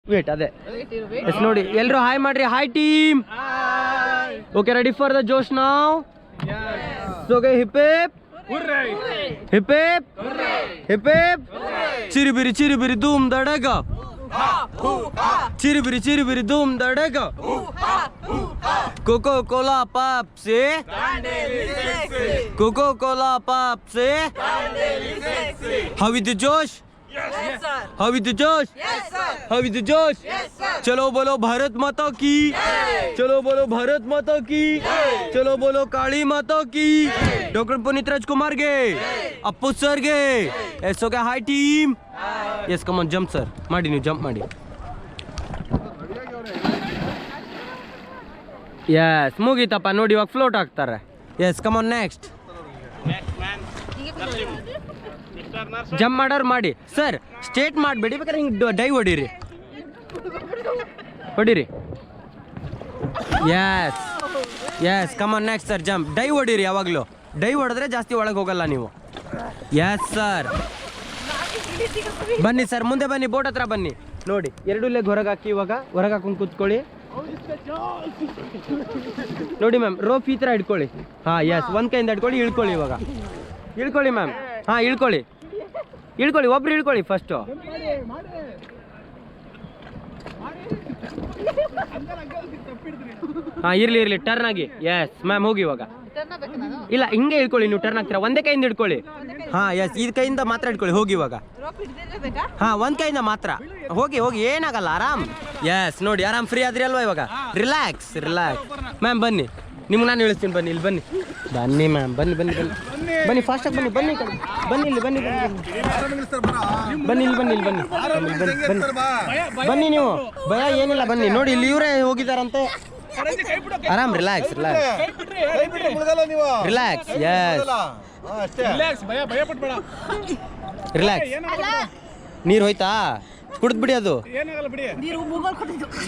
wait ಅದೇ S ನೋಡಿ ಎಲ್ಲರೂ ಹಾಯ್ ಮಾಡ್ರಿ hi team okay ready for the josh ನಾವ್ okay hip hip hip hip hip ಚಿರಿಬಿರಿ ಧೂಮ್ ದಡಗ ಚಿರಿಬಿರಿ ಧೂಮ್ ದಡಗ ಕೋಕೋ ಕೋಲಾ ಪಾಪ್ से कोको कोला पाप से how with josh how with josh how with josh चलो बोलो भारत माता की चलो बोलो भारत माता की चलो बोलो काली माता की डॉक्टर पुनीत राजकुमार गे अप्पू सर गे एसो के hi team yes come on jump sir ಮಾಡಿ ನೀವು ಜಂಪ್ ಮಾಡಿ ಯಸ್ ಮುಗೀತಪ್ಪ ನೋಡಿ ಇವಾಗ ಫ್ಲೋಟ್ ಆಗ್ತಾರೆ yes come on next jump ಮಾಡೋರು ಮಾಡಿ ಸರ್ ಸ್ಟೇಟ್ ಮಾಡಬೇಡಿ ಬೇಕಾದ್ರೆ ಹಿಂಗೆ ಡೈ ಹೊಡೀರಿ yes come on next sir jump dive ಹೊಡೀರಿ ಯಾವಾಗಲೂ ಡೈ ಹೊಡೆದ್ರೆ ಜಾಸ್ತಿ ಒಳಗೆ ಹೋಗಲ್ಲ ನೀವು ಯಸ್ ಸರ್ ಬನ್ನಿ ಸರ್ ಮುಂದೆ ಬನ್ನಿ ಬೋಟ್ ಹತ್ರ ಬನ್ನಿ ನೋಡಿ ಎರಡು ಲೆಗ್ ಹೊರಗೆ ಹಾಕಿ ಇವಾಗ ಹೊರಗೆ ಹಾಕೊಂಡು ಕೂತ್ಕೊಳ್ಳಿ ನೋಡಿ ಮ್ಯಾಮ್ ರೋಪ್ ಈ ಥರ ಹಿಡ್ಕೊಳ್ಳಿ ಹಾಂ ಯಸ್ ಒಂದು ಕೈಯಿಂದ ಹಿಡ್ಕೊಳ್ಳಿ ಇಳ್ಕೊಳ್ಳಿ ಇವಾಗ ಇಳ್ಕೊಳ್ಳಿ ಮ್ಯಾಮ್ ಹಾಂ ಇಳ್ಕೊಳ್ಳಿ ಒಬ್ರು ಇಳ್ಕೊಳ್ಳಿ ಫಸ್ಟು ಹಾಂ ಇರಲಿ ಟರ್ನ್ ಆಗಿ ಎಸ್ ಮ್ಯಾಮ್ ಹೋಗಿ ಇವಾಗ ಇಲ್ಲ ಹಿಂಗೆ ಇಳ್ಕೊಳ್ಳಿ ನೀವು ಟರ್ನ್ ಆಗ್ತೀರಾ ಒಂದೇ ಕೈಯಿಂದ ಹಿಡ್ಕೊಳ್ಳಿ ಹಾಂ ಎಸ್ ಈ ಕೈಯಿಂದ ಮಾತ್ರ ಹಿಡ್ಕೊಳ್ಳಿ ಹೋಗಿ ಇವಾಗ ಹಾಂ ಒಂದು ಕೈಯಿಂದ ಮಾತ್ರ ಹೋಗಿ ಏನಾಗಲ್ಲ ಆರಾಮ್ ಎಸ್ ನೋಡಿ ಆರಾಮ್ ಫ್ರೀ ಆದ್ರಿ ಅಲ್ವಾ ಇವಾಗ ರಿಲ್ಯಾಕ್ಸ್ ಮ್ಯಾಮ್ ಬನ್ನಿ ನಿಮ್ಗೆ ನಾನು ಇಳಿಸ್ತೀನಿ ಬನ್ನಿ ಇಲ್ಲಿ ಬನ್ನಿ ಮ್ಯಾಮ್ ಬನ್ನಿ ಫಾಸ್ಟಾಗಿ ಬನ್ನಿ ಇಲ್ಲಿ ಬನ್ನಿ ನೀವು ಭಯ ಏನಿಲ್ಲ ಬನ್ನಿ ನೋಡಿ ಇಲ್ಲಿ ಇವರೇ ಹೋಗಿದಾರಂತೆ ಆರಾಮ್ ರಿಲ್ಯಾಕ್ಸ್ ನೀರು ಹೋಯ್ತಾ ಕುಡಿದ್ಬಿಡಿ ಅದು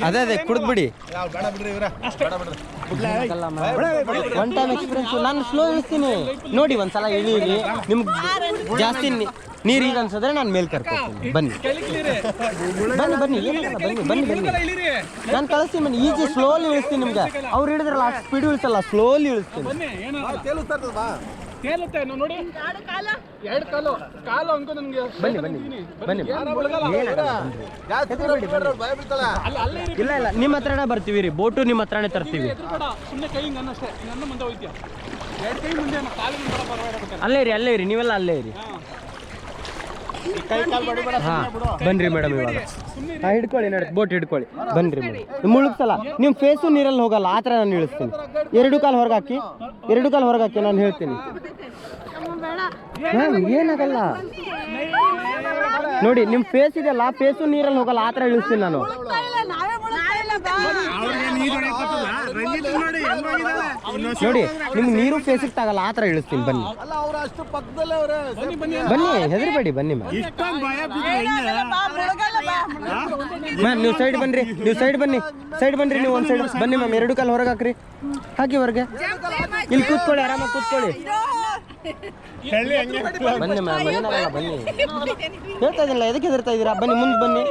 ಅದೇ ಕುಡಿದ್ಬಿಡಿ ಒನ್ ಟೈಮ್ ಎಕ್ಸ್ಪೀರಿಯನ್ಸ್ ನಾನು ಸ್ಲೋ ಇಳಿಸ್ತೀನಿ ನೋಡಿ ಒಂದ್ಸಲ ಇಳೀರಿ ನಿಮ್ಗೆ ಜಾಸ್ತಿ ನೀರು ಈಗ ಅನ್ಸಿದ್ರೆ ನಾನು ಮೇಲೆ ಕರ್ಕೊತೀನಿ ಬನ್ನಿ ನಾನು ಕಳಿಸ್ತೀನಿ ಬನ್ನಿ ಈಜಿ ಸ್ಲೋಲಿ ಇಳಿಸ್ತೀನಿ ನಿಮ್ಗೆ ಅವ್ರು ಹಿಡಿದ್ರಲ್ಲ ಅಷ್ಟು ಸ್ಪೀಡ್ ಇಳಿಸಲ್ಲ ಸ್ಲೋಲಿ ಇಳಿಸ್ತೀನಿ ಇಲ್ಲ ನಿಮ್ಮ ಹತ್ರನೇ ಬರ್ತೀವಿ ರೀ ಬೋಟು ನಿಮ್ಮ ಹತ್ರನೇ ತರ್ತೀವಿ ಅಲ್ಲೇ ಇರಿ ನೀವೆಲ್ಲ ಅಲ್ಲೇ ಇರಿ ಹಾಂ ಬನ್ರಿ ಮೇಡಮ್ ಇವಾಗ ಹಿಡ್ಕೊಳ್ಳಿ ನೋಡಿ ಬೋಟ್ ಹಿಡ್ಕೊಳ್ಳಿ ಬನ್ರಿ ಮೇಡಮ್ ಮುಳುಗ್ಸಲ್ಲ ನಿಮ್ಮ ಫೇಸು ನೀರಲ್ಲಿ ಹೋಗಲ್ಲ ಆ ಥರ ನಾನು ಇಳಿಸ್ತೀನಿ ಎರಡು ಕಾಲು ಹೊರಗೆ ಹಾಕಿ ನಾನು ಹೇಳ್ತೀನಿ ಮ್ಯಾಮ್ ಏನಾಗಲ್ಲ ನೋಡಿ ನಿಮ್ಮ ಫೇಸ್ ಇದೆಯಲ್ಲ ಫೇಸು ನೀರಲ್ಲಿ ಹೋಗಲ್ಲ ಆ ಥರ ಇಳಿಸ್ತೀನಿ ನಾನು ನೋಡಿ ನಿಮ್ಗೆ ನೀರು ಫೇಸಿಗೆ ತಾಗಲ್ಲ ಆ ಥರ ಇಳಿಸ್ತೀನಿ ಬನ್ನಿ ಹೆದರ್ಬೇಡಿ ಬನ್ನಿ ಮ್ಯಾಮ್ ನೀವು ಸೈಡ್ ಬನ್ನಿ ನೀವು ಒಂದು ಸೈಡ್ ಬನ್ನಿ ಮ್ಯಾಮ್ ಎರಡು ಕಾಲು ಹೊರಗೆ ಹಾಕಿ ಹೊರಗೆ ಇಲ್ಲಿ ಕೂತ್ಕೊಳ್ಳಿ ಆರಾಮಾಗಿ ಕೂತ್ಕೊಳ್ಳಿ ಬನ್ನಿ ಮ್ಯಾಮ್ ಏನಾಗಲ್ಲ ಬನ್ನಿ ಹೇಳ್ತಾ ಇದ್ದಿಲ್ಲ ಎದಕ್ಕೆ ಹೆದರ್ತಾ ಇದ್ದೀರಾ ಬನ್ನಿ ಮುಂದೆ ಬನ್ನಿ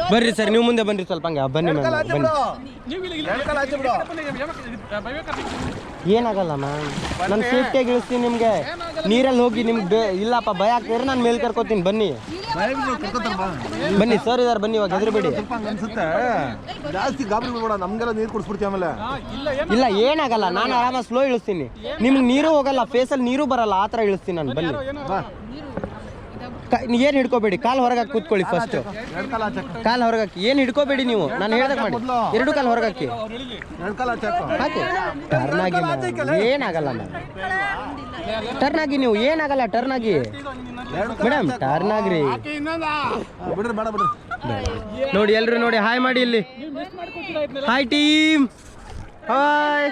ಬರ್ರಿ ಸರ್ ನೀವು ಮುಂದೆ ಬನ್ರಿ ಸ್ವಲ್ಪ ಹಂಗೆ ಬನ್ನಿ ಮ್ಯಾಮ್ ಏನಾಗಲ್ಲ ಮ್ಯಾಮ್ ನಾನು ಸೇಫ್ಟಿಯಾಗಿ ಇಳಿಸ್ತೀನಿ ನಿಮಗೆ ನೀರಲ್ಲಿ ಹೋಗಿ ನಿಮ್ಗೆ ಇಲ್ಲಪ್ಪ ಭಯ ಆಗ್ತಿದ್ರೆ ನಾನು ಮೇಲೆ ಕರ್ಕೋತೀನಿ ಬನ್ನಿ ಸರ್ ಇದಾರೆ ಬನ್ನಿ ಇವಾಗ ಹೆದರ್ಬೇಡಿ ಜಾಸ್ತಿ ಗಾಬರಿ ಬಿಡಬೇಡ ನಮ್ಗೆಲ್ಲ ನೀರು ಕುಡಿಸ್ಬಿಡ್ತೀವಿ ಆಮೇಲೆ ಇಲ್ಲ ಏನಾಗಲ್ಲ ನಾನು ಆರಾಮಾಗಿ ಸ್ಲೋ ಇಳಿಸ್ತೀನಿ ನಿಮ್ಗೆ ನೀರು ಹೋಗಲ್ಲ ಫೇಸಲ್ಲಿ ನೀರು ಬರಲ್ಲ ಆ ಥರ ಇಳಿಸ್ತೀನಿ ನಾನು ಬನ್ನಿ ಏನು ಹಿಡ್ಕೋಬೇಡಿ ಕಾಲು ಹೊರಗೆ ಹಾಕಿ ಕೂತ್ಕೊಳ್ಳಿ ಫಸ್ಟ್ ಕಾಲು ಹೊರಗೆ ಹಾಕಿ ಏನು ಹಿಡ್ಕೋಬೇಡಿ ನೀವು ನಾನು ಹೇಳ್ದಾಗ ಮಾಡಿ ಎರಡು ಕಾಲು ಹೊರಗೆ ಹಾಕಿ ಟರ್ನ್ ಆಗಿ ಏನಾಗಲ್ಲ ಟರ್ನ್ ಆಗಿ ನೀವು ಏನಾಗಲ್ಲ ಟರ್ನ್ ಆಗಿ ಮೇಡಮ್ ಟರ್ನ್ ಆಗ್ರಿ ನೋಡಿ ಎಲ್ರು ನೋಡಿ ಹಾಯ್ ಮಾಡಿ ಇಲ್ಲಿ ಹಾಯ್ ಟೀಮ್ ಹಾಯ್